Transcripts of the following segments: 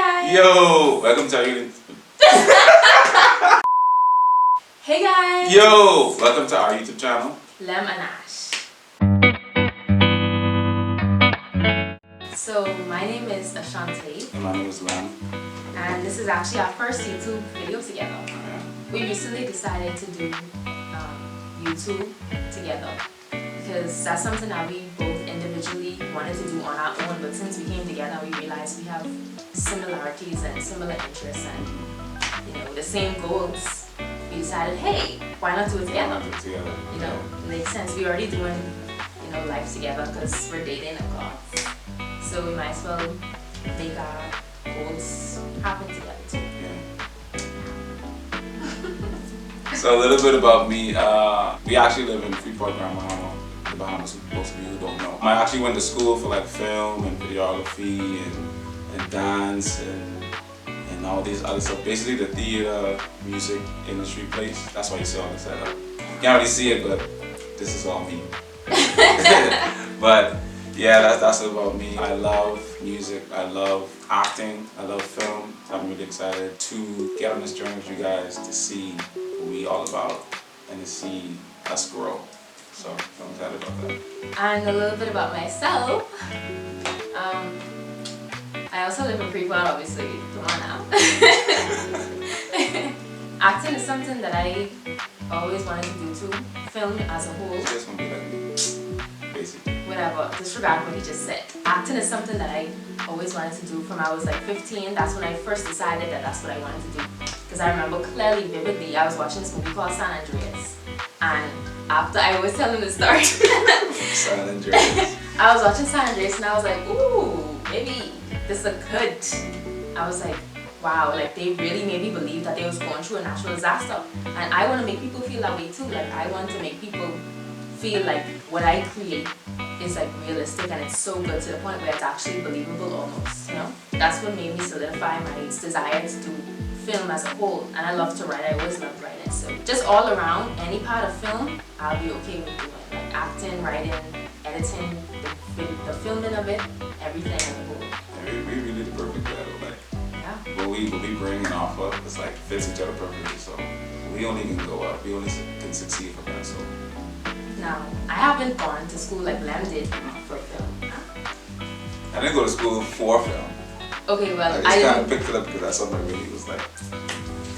guys! Yo! Welcome to our YouTube. Hey guys! Yo! Welcome to our YouTube channel. Lem and Ash. So my name is Ashante. And my name is Lem. And this is actually our first YouTube video together. Yeah. We recently decided to do YouTube together because that's something that we both individually wanted to do on our own, but since we came together we realized we have similarities and similar interests and the same goals. We decided, hey, why not do it together? Do it together. It makes sense. We're already doing life together because we're dating of course. So we might as well make our goals happen together too. Yeah. So a little bit about me. We actually live in Freeport, Bahama, the Bahamas. Most of you who don't know. I actually went to school for like film and videography and dance and all these other stuff. Basically the theater, music industry place. That's why you see all this setup. You can't really see it, but this is all me. But yeah, that's about me. I love music, I love acting, I love film. I'm really excited to get on this journey with you guys to see what we all about and to see us grow. So I'm excited about that. And a little bit about myself. I also live in Freeport, obviously. Come on now. Acting is something that I always wanted to do too. Film as a whole. It's just gonna be like me, basically. Whatever, disregard what he just said. Acting is something that I always wanted to do from I was like 15. That's when I first decided that that's what I wanted to do. Because I remember clearly, vividly, I was watching this movie called San Andreas. And after I was telling the story, San Andreas. I was watching San Andreas and I was like, ooh, maybe this is good. I was like, wow, like they really made me believe that they was going through a natural disaster. And I want to make people feel that way too. Like I want to make people feel like what I create is like realistic and it's so good to the point where it's actually believable almost, That's what made me solidify my desire to do film as a whole. And I love to write, I always loved writing. So just all around, any part of film, I'll be okay with doing. Like acting, writing, editing, the filming of it, everything as a whole. We really the perfect battle. Like Yeah. what we bring and offer, it's like fits each other perfectly. So we only can go up. We only can succeed from that. So. Now, I haven't gone to school like Lem did for film. I didn't go to school for film. Okay, well, I just kind of picked it up because that's something I really was like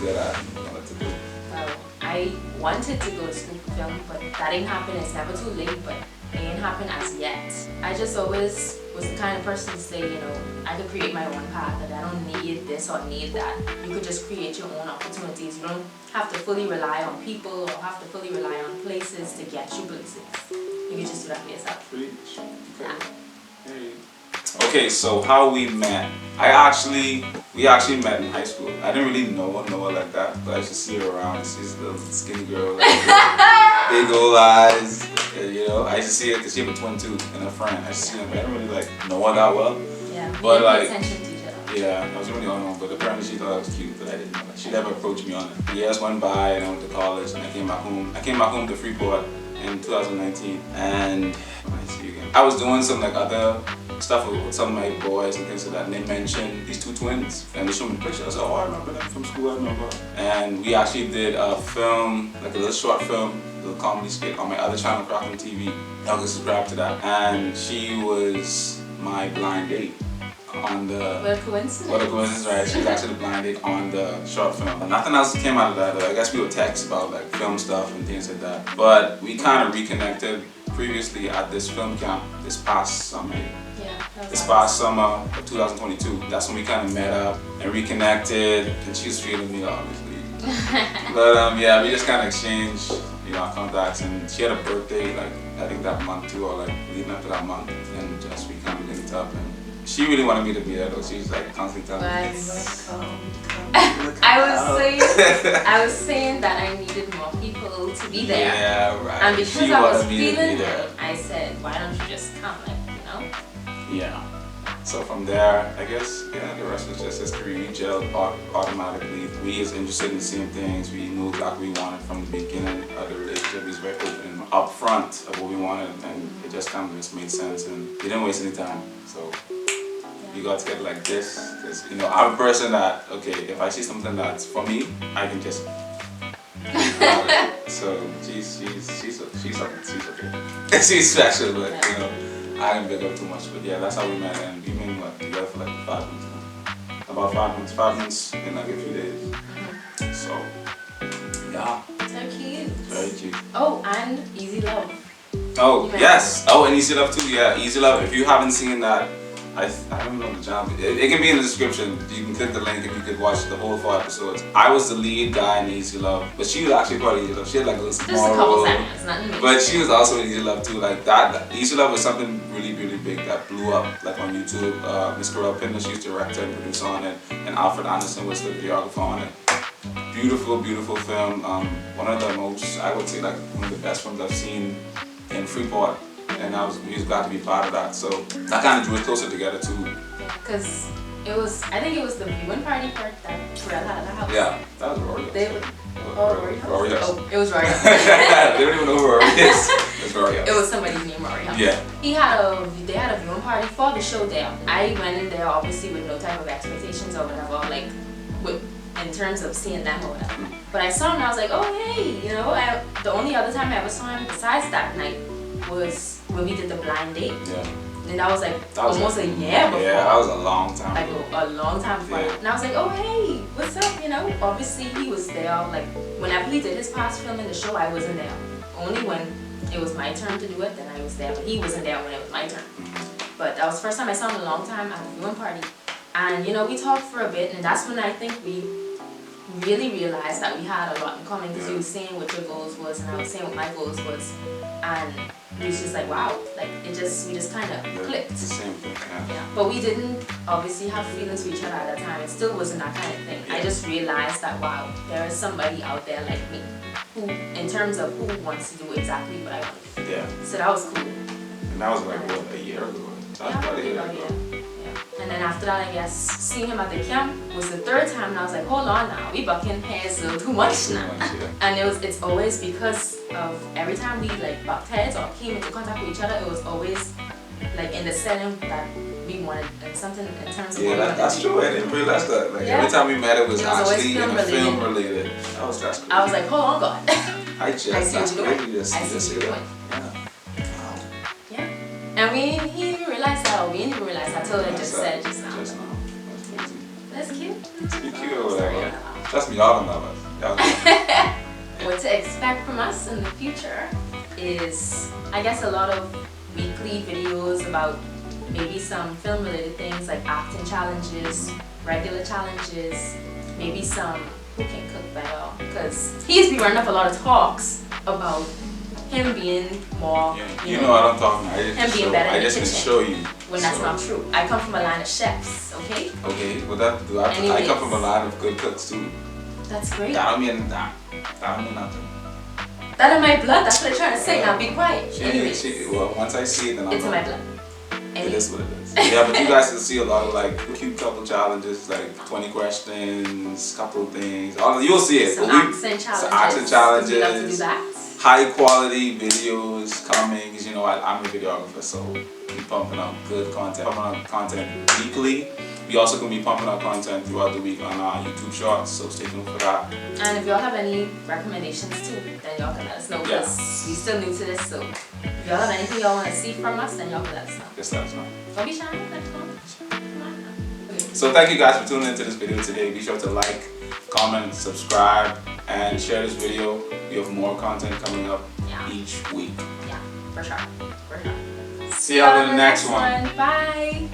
good at and wanted to do. Well, I wanted to go to school for film, but that didn't happen. It's never too late, but it ain't happened as yet. I just always was the kind of person to say, I could create my own path, that I don't need this or need that. You could just create your own opportunities. You don't have to fully rely on people or have to fully rely on places to get you places. You can just do that for yourself. Preach. Okay. Yeah. Hey. Okay, so how we met. We actually met in high school. I didn't really know her like that, but I used to see her around. She's a little skinny girl, like, big old eyes. And, I used to see her because she had a twin too, and a friend. I used to see them, but I didn't really know her that well. Yeah, but pay like, attention to each other. Yeah, I was really unknown, but apparently she thought I was cute, but I didn't know that. She never approached me on it. Years went by, and I went to college, and I came back home. I came back home to Freeport in 2019, and I was doing some like other stuff with some of my boys and things like that, and they mentioned these two twins, and they showed me the picture. I said, oh, I remember them from school, I remember. And we actually did a film, like a little short film, a little comedy skit on my other channel, Cracklin TV. Y'all can subscribe to that. And she was my blind date on the... What a coincidence. What a coincidence, right? She was actually the blind date on the short film. Nothing else came out of that. I guess we would text about like film stuff and things like that. But we kind of reconnected previously at this film camp this past summer. This past summer of 2022, that's when we kind of met up and reconnected, and she was feeling me obviously. But yeah, we just kind of exchanged, our contacts, and she had a birthday like I think that month too, or like leading up to that month, and just we kind of linked up, and she really wanted me to be there though. She was like constantly telling me, I was saying that I needed more people to be there. Yeah, right. And because I was feeling it, I said, why don't you just come, Yeah. So from there, I guess, the rest was just history. We gelled automatically. We was interested in the same things. We knew exactly what we wanted from the beginning of the relationship. We was very open and upfront of what we wanted, and it just kind of just made sense, and we didn't waste any time. So we got together like this. Because, you know, I'm a person that, okay, if I see something that's for me, I can just. So she's okay. She's special, but you know, I can big up too much. But yeah, that's how we met, and we've been what, together for like 5 months now. About 5 months in like a few days. So yeah. So cute. Very cute. Oh, and Easy Love. Oh yes. Oh, and Easy Love too. Yeah, Easy Love. If you haven't seen that, I don't know the channel. It can be in the description. You can click the link if you could watch the whole 4 episodes. I was the lead guy in Easy Love, but she was actually part of Easy Love. She had like a little small Just a couple role, seconds, nothing major. but she was also in Easy Love too. Like that Easy Love was something really, really big that blew up like on YouTube. Miss Carell Pinder, she was director and producer on it, and Alfred Anderson was the videographer on it. Beautiful, beautiful film. One of the most, I would say, like one of the best films I've seen in Freeport, and we was glad to be part of that. So that kind of drew us closer together too. Because I think it was the viewing party part that Terrell had at the house. Yeah, that was Rory. Rory. Oh, it was Rory. They don't even know who Rory is. It's Rory. It was somebody's name, Rory. Yeah. They had a viewing party for the show there. I went in there obviously with no type of expectations or whatever, like in terms of seeing them or whatever. But I saw him and I was like, oh hey, you know, the only other time I ever saw him besides that night was when we did the blind date. Yeah. And that was like almost a year before. Yeah, that was a long time like ago. a long time before. Yeah. And I was like, oh hey, what's up? You know, obviously he was there. Like whenever he did his past film in the show, I wasn't there. Only when it was my turn to do it, then I was there. But he wasn't there when it was my turn. But that was the first time I saw him in a long time at a viewing party. And you know, we talked for a bit, and that's when I think we really realized that we had a lot in common, because you were saying what your goals was and I was saying what my goals was, and we was just like, wow, like we just kind of clicked. It's the same thing, Yeah, but we didn't obviously have feelings for each other at that time. It still wasn't that kind of thing. I just realized that, wow, there is somebody out there like me who, in terms of who wants to do exactly what I want to do. Yeah. So that was cool. And that was like what, a year ago? That was about a year ago. Yeah. And then after that, I guess, seeing him at the camp was the 3rd time, and I was like, hold on now, we bucking heads a little too much now. And it's always because of every time we like bucked heads or came into contact with each other, it was always like in the setting that we wanted, like something in terms of that's true. I didn't realize that. Like every time we met, it was actually in a film related. That was crazy. I was like, hold on, God. I see what you're doing. I see what you're doing. And he didn't realize that, or we didn't realize that until I just said just now. Just now. That's crazy. That's cute. Be cute or whatever. Trust me, y'all don't know us. What to expect from us in the future is, I guess, a lot of weekly videos about maybe some film related things like acting challenges, regular challenges, maybe some who can cook better, because he's been running up a lot of talks about him being more, you know what I'm talking about. him being better I just can show you. When that's not true. I come from a line of chefs, okay? Okay, well I come from a line of good cooks too. That's great. That don't mean nothing. That in my blood, that's what I'm trying to say. Now be quiet. Well, once I see it, then I'll it's in my blood. It is what it is. Yeah, but you guys can see a lot of like cute couple challenges, like 20 questions, couple things. You'll see it. Some accent challenges. We love to do that. High quality videos coming, because you know I'm a videographer, so we pumping out good content. Pumping out content weekly. We also gonna be pumping out content throughout the week on our YouTube Shorts, so stay tuned for that. And if y'all have any recommendations too, then y'all can let us know, because we still new to this, so if y'all have anything y'all want to see from us, then y'all can let us know. Just let us know. Don't be shy, let us know. Come on now. So thank you guys for tuning into this video today. Be sure to like, comment, subscribe, and share this video. We have more content coming up each week. Yeah, for sure. See y'all in the next one. Bye.